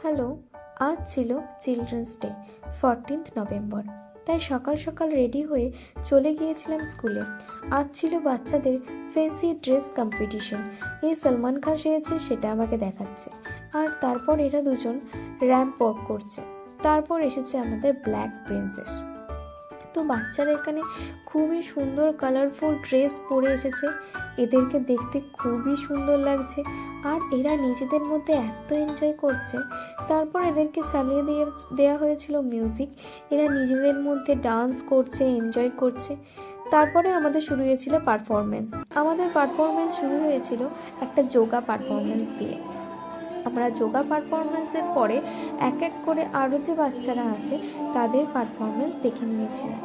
Hello, আজ ছিল children's day 14 November. তাই সকাল সকাল রেডি হয়ে চলে গিয়েছিলাম স্কুলে। আজ ছিল বাচ্চাদের ফ্যান্সি ড্রেস কম্পিটিশন। এই সলমান খান সেজেছে সেটা আমাকে দেখাচ্ছে, আর তারপর এরা দুজন র্যাম্প ওয়াক করছে। তারপর এসেছে আমাদের ব্ল্যাক প্রিন্সেস। তো বাচ্চারা এখানে খুবই সুন্দর কালারফুল ড্রেস পরে এসেছে। এদেরকে দেখতে খুবই সুন্দর লাগছে, আর এরা নিজেদের মধ্যে এত এনজয় করছে। তারপর এদেরকে চালিয়ে দেওয়া হয়েছিল মিউজিক। এরা নিজেদের মধ্যে ডান্স করছে, এনজয় করছে। তারপরে আমাদের শুরু হয়েছিল পারফরমেন্স। আমাদের পারফরমেন্স শুরু হয়েছিল একটা যোগা পারফরমেন্স দিয়ে। আমরা যোগা পারফরমেন্সের পরে এক এক করে আরও যে বাচ্চারা আছে তাদের পারফরমেন্স দেখে নিয়েছিলাম।